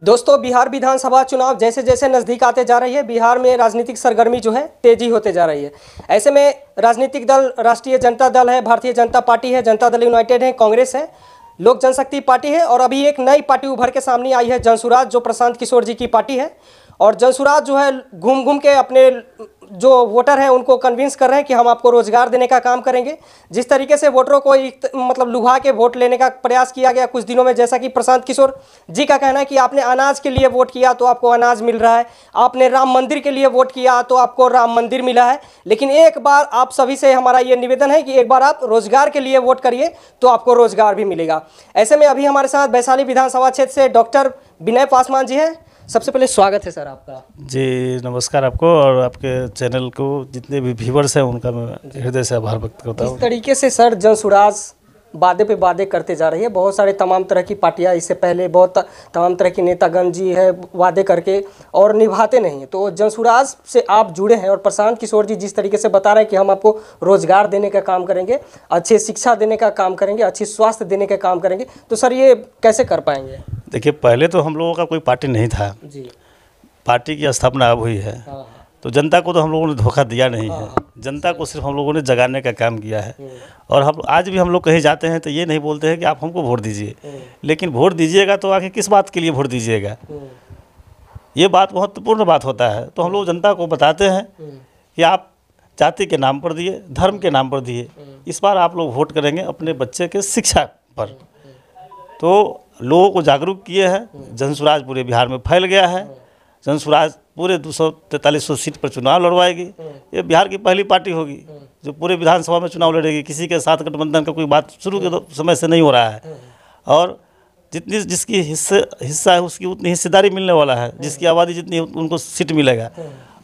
दोस्तों, बिहार विधानसभा चुनाव जैसे जैसे नज़दीक आते जा रही है, बिहार में राजनीतिक सरगर्मी जो है तेजी होते जा रही है। ऐसे में राजनीतिक दल राष्ट्रीय जनता दल है, भारतीय जनता पार्टी है, जनता दल यूनाइटेड है, कांग्रेस है, लोक जनशक्ति पार्टी है और अभी एक नई पार्टी उभर के सामने आई है, जनसुराज, जो प्रशांत किशोर जी की पार्टी है। और जनसुराज जो है घूम घूम के अपने जो वोटर हैं उनको कन्विंस कर रहे हैं कि हम आपको रोजगार देने का काम करेंगे। जिस तरीके से वोटरों को मतलब लुभा के वोट लेने का प्रयास किया गया कुछ दिनों में, जैसा कि प्रशांत किशोर जी का कहना है कि आपने अनाज के लिए वोट किया तो आपको अनाज मिल रहा है, आपने राम मंदिर के लिए वोट किया तो आपको राम मंदिर मिला है। लेकिन एक बार आप सभी से हमारा ये निवेदन है कि एक बार आप रोजगार के लिए वोट करिए तो आपको रोजगार भी मिलेगा। ऐसे में अभी हमारे साथ वैशाली विधानसभा क्षेत्र से डॉक्टर विनय पासवान जी हैं। सबसे पहले स्वागत है सर आपका। जी नमस्कार आपको और आपके चैनल को जितने भी व्यूवर्स हैं उनका मैं हृदय से आभार व्यक्त करता हूँ। इस तरीके से सर जनसुराज वादे पे वादे करते जा रही है, बहुत सारे तमाम तरह की पार्टियां इससे पहले बहुत तमाम तरह की नेतागण जी है वादे करके और निभाते नहीं हैं। तो जनसुराज से आप जुड़े हैं और प्रशांत किशोर जी जिस तरीके से बता रहे हैं कि हम आपको रोजगार देने का काम करेंगे, अच्छी शिक्षा देने का काम करेंगे, अच्छी स्वास्थ्य देने का काम करेंगे, तो सर ये कैसे कर पाएंगे? देखिए, पहले तो हम लोगों का कोई पार्टी नहीं था जी, पार्टी की स्थापना अब हुई है। तो जनता को तो हम लोगों ने धोखा दिया नहीं है, जनता को सिर्फ हम लोगों ने जगाने का काम किया है। और हम आज भी हम लोग कहीं जाते हैं तो ये नहीं बोलते हैं कि आप हमको वोट दीजिए, लेकिन वोट दीजिएगा तो आखिर किस बात के लिए वोट दीजिएगा, ये बात महत्वपूर्ण बात होता है। तो हम लोग जनता को बताते हैं कि आप जाति के नाम पर दिए, धर्म के नाम पर दिए, इस बार आप लोग वोट करेंगे अपने बच्चे के शिक्षा पर। तो लोगों को जागरूक किए हैं। जनसुराज पूरे बिहार में फैल गया है। जनसुराज पूरे 243 सीट पर चुनाव लड़वाएगी। ये बिहार की पहली पार्टी होगी जो पूरे विधानसभा में चुनाव लड़ेगी। किसी के साथ गठबंधन का कोई बात शुरू के समय से नहीं हो रहा है। और जितनी जिसकी हिस्सा है उसकी उतनी हिस्सेदारी मिलने वाला है, जिसकी आबादी जितनी उनको सीट मिलेगा।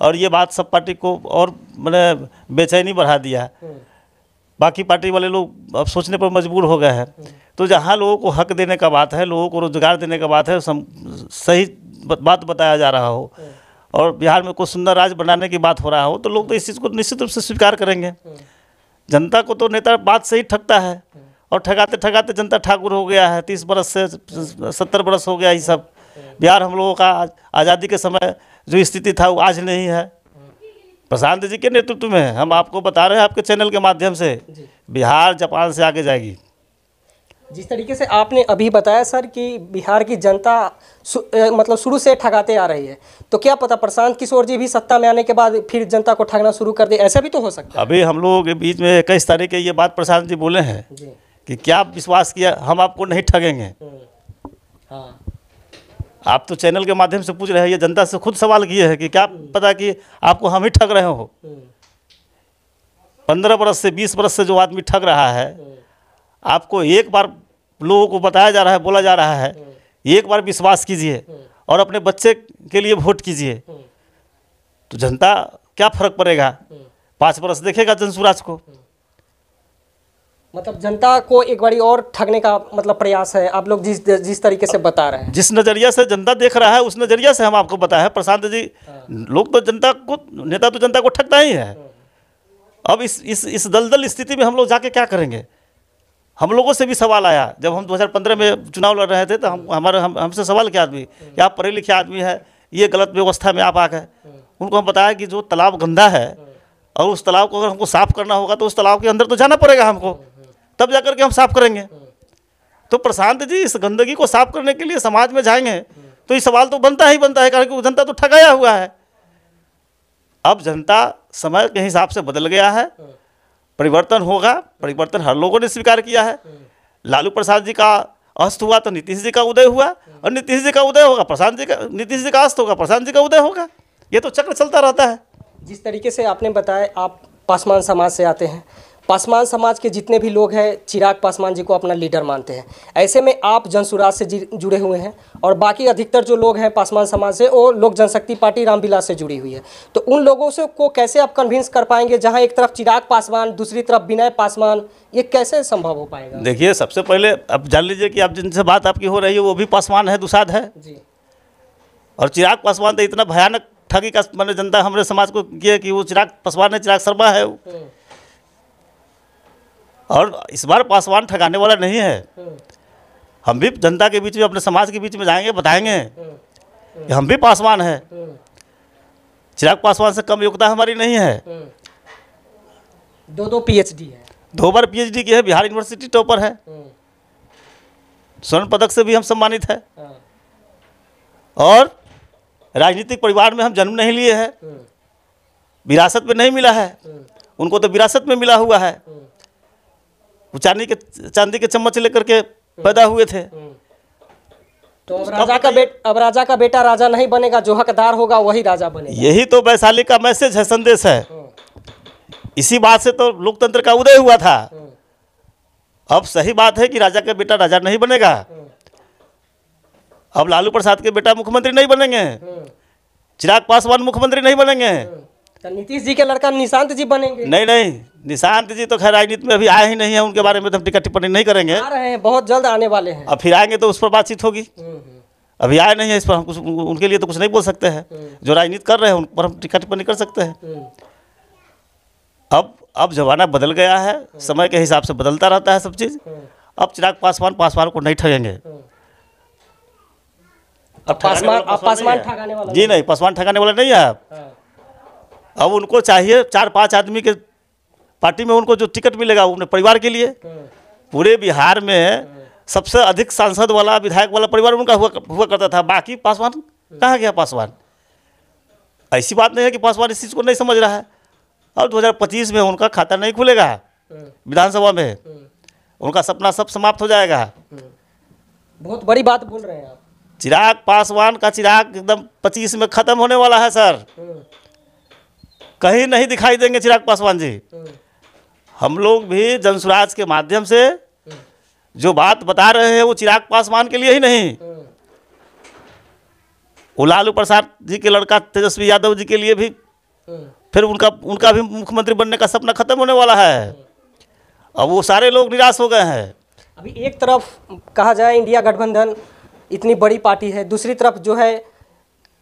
और ये बात सब पार्टी को और मैंने बेचैनी बढ़ा दिया है। बाकी पार्टी वाले लोग अब सोचने पर मजबूर हो गए हैं। तो जहाँ लोगों को हक देने का बात है, लोगों को रोजगार देने का बात है, सही बात बताया जा रहा हो और बिहार में कोई सुंदर राज्य बनाने की बात हो रहा हो, तो लोग तो इस चीज़ को निश्चित रूप से स्वीकार करेंगे। जनता को तो नेता बात से ही ठगता है और ठगाते ठगाते जनता ठाकुर हो गया है। 30 बरस से 70 बरस हो गया ये सब। बिहार हम लोगों का आज़ादी के समय जो स्थिति था वो आज नहीं है। प्रशांत जी के नेतृत्व में हम आपको बता रहे हैं आपके चैनल के माध्यम से, बिहार जापान से आगे जाएगी। जिस तरीके से आपने अभी बताया सर कि बिहार की जनता मतलब शुरू से ठगाते आ रही है, तो क्या पता प्रशांत किशोर जी भी सत्ता में आने के बाद फिर जनता को ठगना शुरू कर दे, ऐसा भी तो हो सकता है। अभी हम लोगों के बीच में 21 तारीख के ये बात प्रशांत जी बोले हैं कि क्या विश्वास किया हम आपको नहीं ठगेंगे। हाँ, आप तो चैनल के माध्यम से पूछ रहे हैं, ये जनता से खुद सवाल किए हैं कि क्या पता कि आपको हम ही ठग रहे हो। 15 बरस से 20 बरस से जो आदमी ठग रहा है, आपको एक बार लोगों को बताया जा रहा है, बोला जा रहा है, एक बार विश्वास कीजिए और अपने बच्चे के लिए वोट कीजिए, तो जनता क्या फर्क पड़ेगा। 5 बरस देखेगा जनसुराज को। मतलब जनता को एक बारी और ठगने का मतलब प्रयास है आप लोग जिस तरीके से बता रहे हैं। जिस नज़रिया से जनता देख रहा है उस नज़रिया से हम आपको बताया है प्रशांत जी। लोग तो जनता को, नेता तो जनता को ठगता ही है। अब इस दलदल स्थिति में हम लोग जाके क्या करेंगे। हम लोगों से भी सवाल आया जब हम 2015 में चुनाव लड़ रहे थे, तो हमसे सवाल किया आदमी कि आप पढ़े लिखे आदमी है, ये गलत व्यवस्था में आप आ गए। उनको हम बताया कि जो तालाब गंदा है और उस तालाब को अगर हमको साफ़ करना होगा तो उस तालाब के अंदर तो जाना पड़ेगा हमको, तब जाकर के हम साफ़ करेंगे। तो प्रशांत जी इस गंदगी को साफ़ करने के लिए समाज में जाएंगे तो ये सवाल तो बनता ही बनता है, कारण कि जनता तो ठगाया हुआ है। अब जनता समय के हिसाब से बदल गया है, परिवर्तन होगा। परिवर्तन हर लोगों ने स्वीकार किया है। लालू प्रसाद जी का अस्त हुआ तो नीतीश जी का उदय हुआ, और नीतीश जी का उदय होगा प्रशांत जी का, नीतीश जी का अस्त होगा प्रशांत जी का उदय होगा। ये तो चक्र चलता रहता है। जिस तरीके से आपने बताया, आप पासवान समाज से आते हैं, पासवान समाज के जितने भी लोग हैं चिराग पासवान जी को अपना लीडर मानते हैं। ऐसे में आप जनसुराज से जुड़े हुए हैं और बाकी अधिकतर जो लोग हैं पासवान समाज से वो लोक जनशक्ति पार्टी रामविलास से जुड़ी हुई है। तो उन लोगों से को कैसे आप कन्विंस कर पाएंगे, जहां एक तरफ चिराग पासवान, दूसरी तरफ विनय पासवान, ये कैसे संभव हो पाएगा? देखिए, सबसे पहले अब जान लीजिए कि आप जिनसे बात आपकी हो रही है वो भी पासवान है, दुसाध है जी। और चिराग पासवान तो इतना भयानक ठगी का मैंने जनता हमारे समाज को किया कि वो चिराग पासवान है, चिराग शर्मा है। और इस बार पासवान ठगाने वाला नहीं है। हम भी जनता के बीच में, अपने समाज के बीच में जाएंगे, बताएंगे कि हम भी पासवान है। चिराग पासवान से कम योग्यता हमारी नहीं है। 2 PhD है, 2 बार PhD की है, बिहार यूनिवर्सिटी टॉपर है, स्वर्ण पदक से भी हम सम्मानित है। और राजनीतिक परिवार में हम जन्म नहीं लिए हैं, विरासत में नहीं मिला है, उनको तो विरासत में मिला हुआ है। वो चांदी के चम्मच लेकर के पैदा हुए थे। तो अब राजा का बेटा राजा नहीं बनेगा, जो हकदार होगा वही राजा बनेगा। यही तो वैशाली का मैसेज है, संदेश है। इसी बात से तो लोकतंत्र का उदय हुआ था। अब सही बात है कि राजा का बेटा राजा नहीं बनेगा। अब लालू प्रसाद के बेटा मुख्यमंत्री नहीं बनेंगे, चिराग पासवान मुख्यमंत्री नहीं बनेंगे, तो नीतीश जी के लड़का निशांत जी बनेंगे। नहीं, निशांत जी तो खैर राजनीति में अभी आए ही नहीं है, उनके बारे में तो हम टिकट टिप्पणी नहीं करेंगे। आ रहे हैं, बहुत जल्द आने वाले हैं। अब फिर आएंगे तो उस पर बातचीत होगी। अभी आए नहीं है, इस पर हम कुछ उनके लिए तो कुछ नहीं बोल सकते हैं। जो राजनीति कर रहे हैं उन पर हम टिकट टिप्पणी कर सकते हैं। अब ज़माना बदल गया है, समय के हिसाब से बदलता रहता है सब चीज़। अब चिराग पासवान को नहीं ठगेंगे। अब पासवान ठगाने वाला जी नहीं, पासवान ठगाने वाला नहीं है। अब उनको चाहिए 4-5 आदमी के पार्टी में उनको जो टिकट मिलेगा वो अपने परिवार के लिए। पूरे बिहार में सबसे अधिक सांसद वाला, विधायक वाला परिवार उनका हुआ करता था। बाकी पासवान कहाँ गया? पासवान ऐसी बात नहीं है कि पासवान इस चीज़ को नहीं समझ रहा है। और 2025 में उनका खाता नहीं खुलेगा विधानसभा में, उनका सपना सब समाप्त हो जाएगा। बहुत बड़ी बात बोल रहे हैं आप। चिराग पासवान का चिराग एकदम 25 में ख़त्म होने वाला है सर। कहीं नहीं दिखाई देंगे चिराग पासवान जी। हम लोग भी जनसुराज के माध्यम से जो बात बता रहे हैं वो चिराग पासवान के लिए ही नहीं, वो लालू प्रसाद जी के लड़का तेजस्वी यादव जी के लिए भी फिर उनका भी मुख्यमंत्री बनने का सपना खत्म होने वाला है। अब वो सारे लोग निराश हो गए हैं। अभी एक तरफ कहा जाए इंडिया गठबंधन इतनी बड़ी पार्टी है, दूसरी तरफ जो है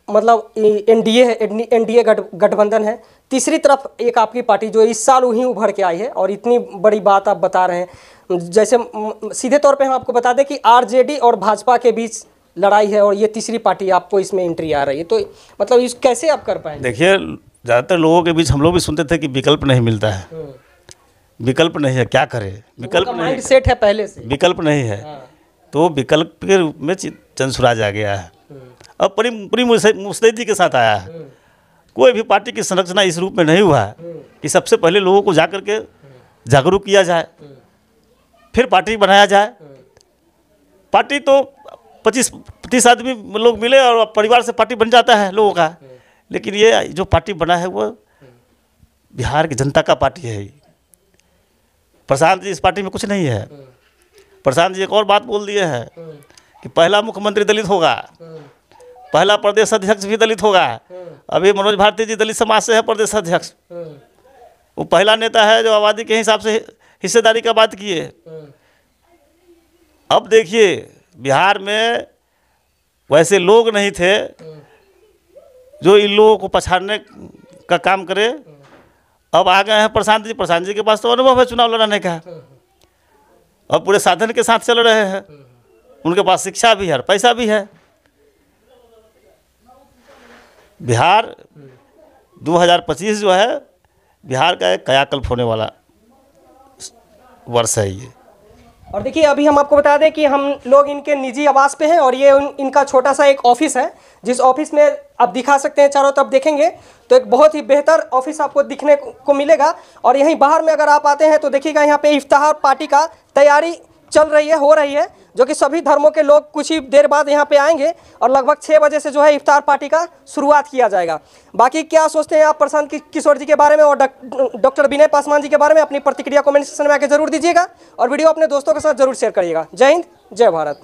मतलब एनडीए गठबंधन है, तीसरी तरफ एक आपकी पार्टी जो इस साल ही उभर के आई है और इतनी बड़ी बात आप बता रहे हैं। जैसे सीधे तौर पे हम आपको बता दें कि आरजेडी और भाजपा के बीच लड़ाई है और ये तीसरी पार्टी आपको इसमें एंट्री आ रही है, तो मतलब इस कैसे आप कर पाएंगे? देखिए, ज़्यादातर लोगों के बीच हम लोग भी सुनते थे कि विकल्प नहीं मिलता है, विकल्प नहीं है, क्या करें, विकल्प नहीं, माइंड सेट है पहले से, विकल्प नहीं है। तो विकल्प के रूप में जनसुराज आ गया है। अब पूरी मुस्तैदी के साथ आया है। कोई भी पार्टी की संरचना इस रूप में नहीं हुआ है कि सबसे पहले लोगों को जाकर के जागरूक किया जाए, फिर पार्टी बनाया जाए। पार्टी तो 25-30 आदमी लोग मिले और परिवार से पार्टी बन जाता है लोगों का। लेकिन ये जो पार्टी बना है वो बिहार की जनता का पार्टी है। प्रशांत जी इस पार्टी में कुछ नहीं है। प्रशांत जी एक और बात बोल दिए हैं कि पहला मुख्यमंत्री दलित होगा, पहला प्रदेश अध्यक्ष भी दलित होगा। अभी मनोज भारती जी दलित समाज से है प्रदेश अध्यक्ष। वो पहला नेता है जो आबादी के हिसाब से हिस्सेदारी का बात किए। अब देखिए, बिहार में वैसे लोग नहीं थे जो इन लोगों को पछाड़ने का काम करे। अब आ गए हैं प्रशांत जी। प्रशांत जी के पास तो अनुभव है चुनाव लड़ाने का, और पूरे साधन के साथ चल रहे हैं। उनके पास शिक्षा भी है, पैसा भी है। बिहार 2025 जो है बिहार का एक कायाकल्प होने वाला वर्ष है ये। और देखिए, अभी हम आपको बता दें कि हम लोग इनके निजी आवास पे हैं और ये इनका छोटा सा एक ऑफिस है, जिस ऑफिस में आप दिखा सकते हैं, चारों तरफ देखेंगे तो एक बहुत ही बेहतर ऑफिस आपको दिखने को मिलेगा। और यहीं बाहर में अगर आप आते हैं तो देखिएगा यहाँ पे इफ्तार पार्टी का तैयारी चल रही है, हो रही है, जो कि सभी धर्मों के लोग कुछ ही देर बाद यहाँ पे आएंगे और लगभग 6 बजे से जो है इफ्तार पार्टी का शुरुआत किया जाएगा। बाकी क्या सोचते हैं आप प्रशांत किशोर जी के बारे में और डॉक्टर विनय पासवान जी के बारे में, अपनी प्रतिक्रिया कमेंट सेक्शन में आके जरूर दीजिएगा और वीडियो अपने दोस्तों के साथ जरूर शेयर करिएगा। जय हिंद, जय भारत।